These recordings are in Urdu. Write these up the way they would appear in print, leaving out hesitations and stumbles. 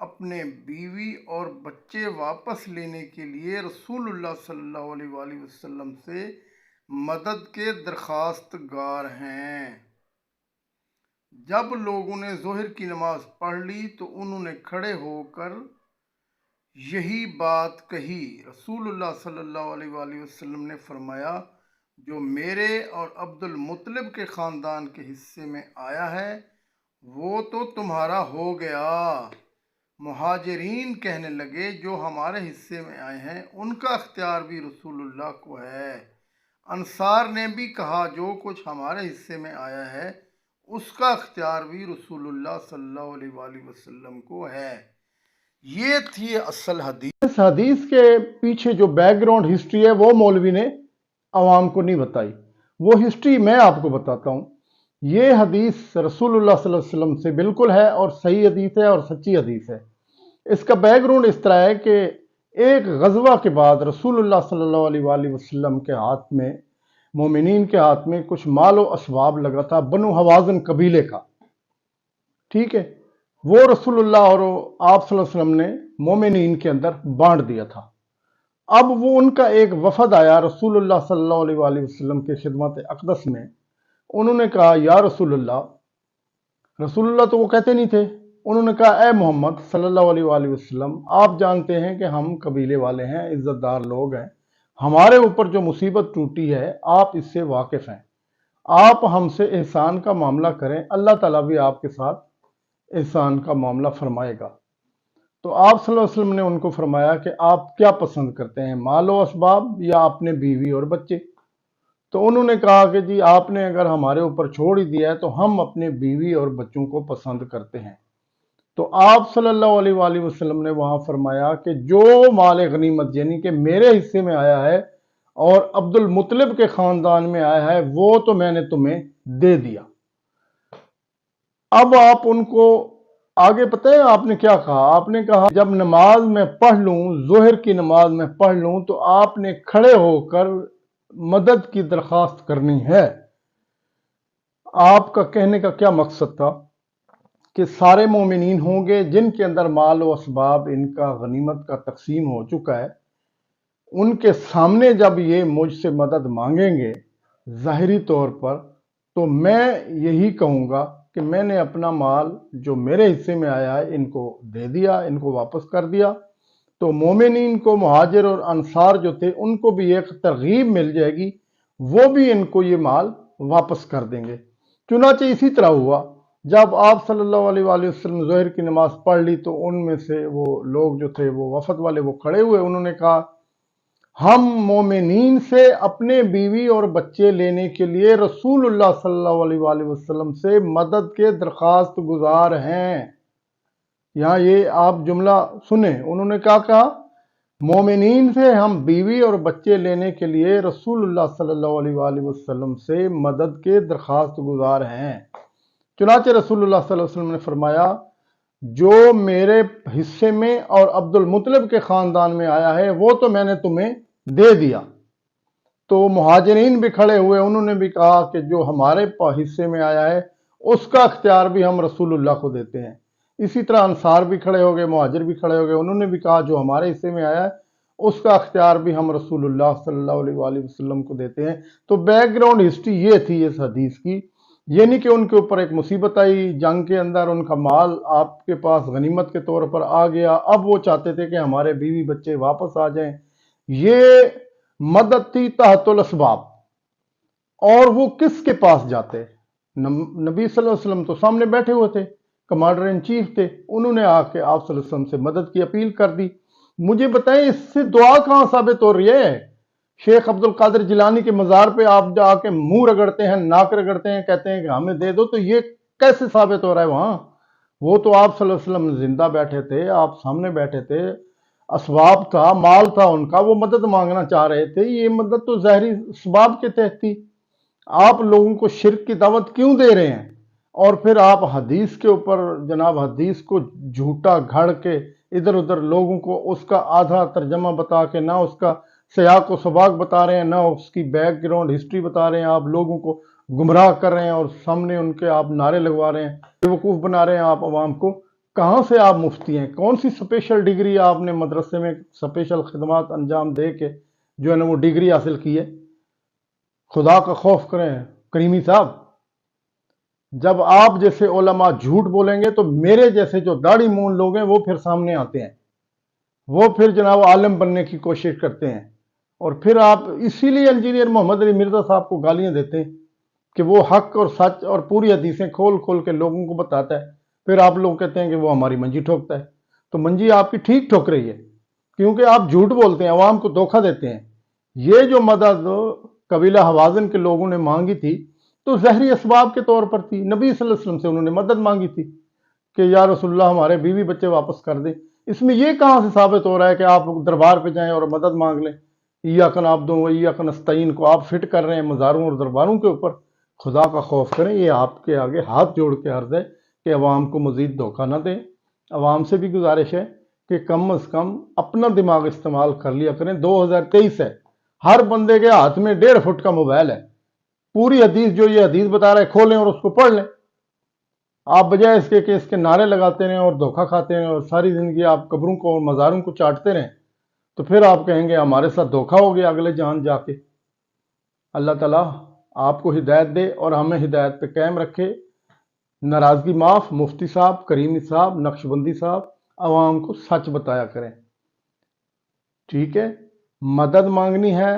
اپنے بیوی اور بچے واپس لینے کے لیے رسول اللہ صلی اللہ علیہ وآلہ وسلم سے مدد کے درخواست گار ہیں۔ جب لوگوں نے ظہر کی نماز پڑھ لی تو انہوں نے کھڑے ہو کر یہی بات کہی۔ رسول اللہ صلی اللہ علیہ وآلہ وسلم نے فرمایا، جو میرے اور عبد المطلب کے خاندان کے حصے میں آیا ہے وہ تو تمہارا ہو گیا۔ مہاجرین کہنے لگے، جو ہمارے حصے میں آئے ہیں ان کا اختیار بھی رسول اللہ کو ہے۔ انصار نے بھی کہا، جو کچھ ہمارے حصے میں آیا ہے اس کا اختیار بھی رسول اللہ صلی اللہ علیہ وآلہ وسلم کو ہے۔ یہ تھی اصل حدیث۔ اس حدیث کے پیچھے جو بیک گراؤنڈ ہسٹری ہے وہ مولوی نے عوام کو نہیں بتائی، وہ ہسٹری میں آپ کو بتاتا ہوں۔ یہ حدیث رسول اللہ صلی اللہ علیہ وسلم سے بالکل ہے اور صحیح حدیث ہے اور سچی حدیث ہے۔ اس کا بیک گراؤنڈ اس طرح ہے کہ ایک غزوہ کے بعد رسول اللہ صلی اللہ علیہ وآلہ وسلم کے ہاتھ میں، مومنین کے ہاتھ میں کچھ مال و اسباب لگا تھا بنو حوازن قبیلے کا، ٹھیک ہے، وہ رسول اللہ اور آپ صلی اللہ علیہ وسلم نے مومنین کے اندر بانٹ دیا تھا۔ اب وہ ان کا ایک وفد آیا رسول اللہ صلی اللہ علیہ وآلہ وسلم کے خدمت اقدس میں، انہوں نے کہا، یا رسول اللہ تو وہ کہتے نہیں تھے، انہوں نے کہا، اے محمد صلی اللہ علیہ وآلہ وسلم، آپ جانتے ہیں کہ ہم قبیلے والے ہیں، عزت دار لوگ ہیں، ہمارے اوپر جو مصیبت ٹوٹی ہے آپ اس سے واقف ہیں، آپ ہم سے احسان کا معاملہ کریں، اللہ تعالیٰ بھی آپ کے ساتھ احسان کا معاملہ فرمائے گا۔ تو آپ صلی اللہ علیہ وسلم نے ان کو فرمایا کہ آپ کیا پسند کرتے ہیں، مال و اسباب یا اپنے بیوی اور بچے؟ تو انہوں نے کہا کہ جی آپ نے اگر ہمارے اوپر چھوڑ ہی دیا ہے تو ہم اپنے بیوی اور بچوں کو پسند کرتے ہیں۔ تو آپ صلی اللہ علیہ وآلہ وسلم نے وہاں فرمایا کہ جو مال غنیمت یعنی کہ میرے حصے میں آیا ہے اور عبد المطلب کے خاندان میں آیا ہے وہ تو میں نے تمہیں دے دیا۔ اب آپ ان کو آگے پتہ ہے آپ نے کیا کہا؟ آپ نے کہا، جب نماز میں پڑھ لوں، ظہر کی نماز میں پڑھ لوں تو آپ نے کھڑے ہو کر مدد کی درخواست کرنی ہے۔ آپ کا کہنے کا کیا مقصد تھا؟ کہ سارے مومنین ہوں گے جن کے اندر مال و اسباب ان کا غنیمت کا تقسیم ہو چکا ہے، ان کے سامنے جب یہ مجھ سے مدد مانگیں گے ظاہری طور پر تو میں یہی کہوں گا کہ میں نے اپنا مال جو میرے حصے میں آیا ہے ان کو دے دیا، ان کو واپس کر دیا۔ تو مومنین کو، مہاجر اور انصار جو تھے، ان کو بھی ایک ترغیب مل جائے گی، وہ بھی ان کو یہ مال واپس کر دیں گے۔ چنانچہ اسی طرح ہوا، جب آپ صلی اللہ علیہ وآلہ وسلم ظہر کی نماز پڑھ لی تو ان میں سے وہ لوگ جو تھے، وہ وفد والے، وہ کھڑے ہوئے، انہوں نے کہا، ہم مومنین سے اپنے بیوی اور بچے لینے کے لیے رسول اللہ صلی اللہ علیہ وآلہ وسلم سے مدد کے درخواست گزار ہیں۔ یہاں یہ آپ جملہ سنیں، انہوں نے کیا کہا؟ مومنین سے ہم بیوی اور بچے لینے کے لیے رسول اللہ صلی اللہ علیہ وآلہ وسلم سے مدد کے درخواست گزار ہیں۔ چنانچہ رسول اللہ صلی اللہ علیہ وسلم نے فرمایا، جو میرے حصے میں اور عبد المطلب کے خاندان میں آیا ہے وہ تو میں نے تمہیں دے دیا۔ تو مہاجرین بھی کھڑے ہوئے، انہوں نے بھی کہا کہ جو ہمارے حصے میں آیا ہے اس کا اختیار بھی ہم رسول اللہ کو دیتے ہیں۔ اسی طرح انصار بھی کھڑے ہو گئے، مہاجر بھی کھڑے ہو گئے، انہوں نے بھی کہا جو ہمارے حصے میں آیا ہے اس کا اختیار بھی ہم رسول اللہ صلی اللہ علیہ وآلہ وسلم کو دیتے ہیں۔ تو بیک گراؤنڈ ہسٹری یہ تھی اس حدیث کی، یعنی کہ ان کے اوپر ایک مصیبت آئی جنگ کے اندر، ان کا مال آپ کے پاس غنیمت کے طور پر آ گیا، اب وہ چاہتے تھے کہ ہمارے بیوی بچے واپس آ جائیں۔ یہ مدد تھی تحت الاسباب، اور وہ کس کے پاس جاتے؟ نبی صلی اللہ علیہ وسلم تو سامنے بیٹھے ہوئے تھے، کمانڈر ان چیف تھے، انہوں نے آ کے آپ صلی اللہ علیہ وسلم سے مدد کی اپیل کر دی۔ مجھے بتائیں اس سے دعا کہاں ثابت ہو رہی ہے؟ شیخ عبد القادر جیلانی کے مزار پہ آپ جا کے منہ رگڑتے ہیں، ناک رگڑتے ہیں، کہتے ہیں کہ ہمیں دے دو، تو یہ کیسے ثابت ہو رہا ہے وہاں؟ وہ تو آپ صلی اللہ علیہ وسلم زندہ بیٹھے تھے، آپ سامنے بیٹھے تھے، اسباب تھا، مال تھا ان کا، وہ مدد مانگنا چاہ رہے تھے، یہ مدد تو ظاہری اسباب کے تحت تھی۔ آپ لوگوں کو شرک کی دعوت کیوں دے رہے ہیں؟ اور پھر آپ حدیث کے اوپر جناب حدیث کو جھوٹا گھڑ کے ادھر ادھر لوگوں کو اس کا آدھا ترجمہ بتا کے، نہ اس کا سیاق و سباق بتا رہے ہیں، نہ اس کی بیک گراؤنڈ ہسٹری بتا رہے ہیں، آپ لوگوں کو گمراہ کر رہے ہیں اور سامنے ان کے آپ نعرے لگوا رہے ہیں، بیوقوف بنا رہے ہیں آپ عوام کو۔ کہاں سے آپ مفتی ہیں؟ کون سی اسپیشل ڈگری آپ نے مدرسے میں اسپیشل خدمات انجام دے کے جو ہے نا وہ ڈگری حاصل کی ہے؟ خدا کا خوف کریں کریمی صاحب، جب آپ جیسے علماء جھوٹ بولیں گے تو میرے جیسے جو داڑھی مون لوگ ہیں وہ پھر سامنے آتے ہیں، وہ پھر جناب عالم بننے کی کوشش کرتے ہیں، اور پھر آپ اسی لیے انجینئر محمد علی مرزا صاحب کو گالیاں دیتے ہیں کہ وہ حق اور سچ اور پوری حدیثیں کھول کھول کے لوگوں کو بتاتا ہے، پھر آپ لوگ کہتے ہیں کہ وہ ہماری منجی ٹھوکتا ہے۔ تو منجی آپ کی ٹھیک ٹھوک رہی ہے، کیونکہ آپ جھوٹ بولتے ہیں، عوام کو دھوکہ دیتے ہیں۔ یہ جو مدد قبیلہ حوازن کے لوگوں نے مانگی تھی تو ظہری اسباب کے طور پر تھی، نبی صلی اللہ علیہ وسلم سے انہوں نے مدد مانگی تھی کہ یا رسول اللہ ہمارے بیوی بچے واپس کر دیں۔ اس میں یہ کہاں سے ثابت ہو رہا ہے کہ آپ دربار پہ جائیں اور مدد مانگ لیں؟ ایاک نعبد و ایاک نستعین کو آپ فٹ کر رہے ہیں مزاروں اور درباروں کے اوپر۔ خدا کا خوف کریں، یہ آپ کے آگے ہاتھ جوڑ کے عرض ہے کہ عوام کو مزید دھوکہ نہ دیں۔ عوام سے بھی گزارش ہے کہ کم از کم اپنا دماغ استعمال کر لیا کریں۔ 2023 ہے، ہر بندے کے ہاتھ میں 1.5 فٹ کا موبائل ہے، پوری حدیث جو یہ حدیث بتا رہا ہے کھولیں اور اس کو پڑھ لیں۔ آپ بجائے اس کے کہ اس کے نعرے لگاتے رہیں اور دھوکہ کھاتے رہیں اور ساری زندگی آپ قبروں کو اور مزاروں کو چاٹتے رہیں، تو پھر آپ کہیں گے ہمارے ساتھ دھوکہ ہو گیا اگلے جان جا کے۔ اللہ تعالیٰ آپ کو ہدایت دے اور ہمیں ہدایت پہ قائم رکھے۔ ناراضگی معاف، مفتی صاحب، کریمی صاحب، نقشبندی صاحب، عوام کو سچ بتایا کریں، ٹھیک ہے؟ مدد مانگنی ہے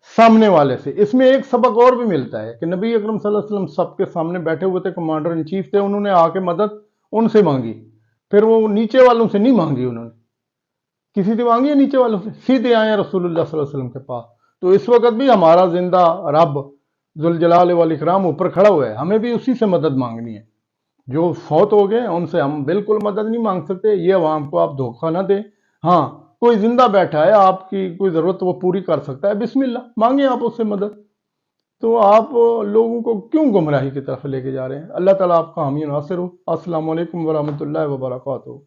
سامنے والے سے۔ اس میں ایک سبق اور بھی ملتا ہے کہ نبی اکرم صلی اللہ علیہ وسلم سب کے سامنے بیٹھے ہوئے تھے، کمانڈر ان چیف تھے، انہوں نے آ کے مدد ان سے مانگی، پھر وہ نیچے والوں سے نہیں مانگی، انہوں نے کسی سے مانگی ہے نیچے والوں سے؟ سیدھے آئے رسول اللہ صلی اللہ علیہ وسلم کے پاس۔ تو اس وقت بھی ہمارا زندہ رب ذوالجلال والاکرام اوپر کھڑا ہوا ہے، ہمیں بھی اسی سے مدد مانگنی ہے۔ جو فوت ہو گئے ان سے ہم بالکل مدد نہیں مانگ سکتے، یہ عوام کو آپ دھوکہ نہ دیں۔ ہاں، کوئی زندہ بیٹھا ہے، آپ کی کوئی ضرورت وہ پوری کر سکتا ہے، بسم اللہ مانگیں آپ اس سے مدد۔ تو آپ لوگوں کو کیوں گمراہی کی طرف لے کے جا رہے ہیں؟ اللہ تعالیٰ آپ کا حامی و ناصر ہو۔ السلام علیکم ورحمۃ اللہ وبرکاتہ۔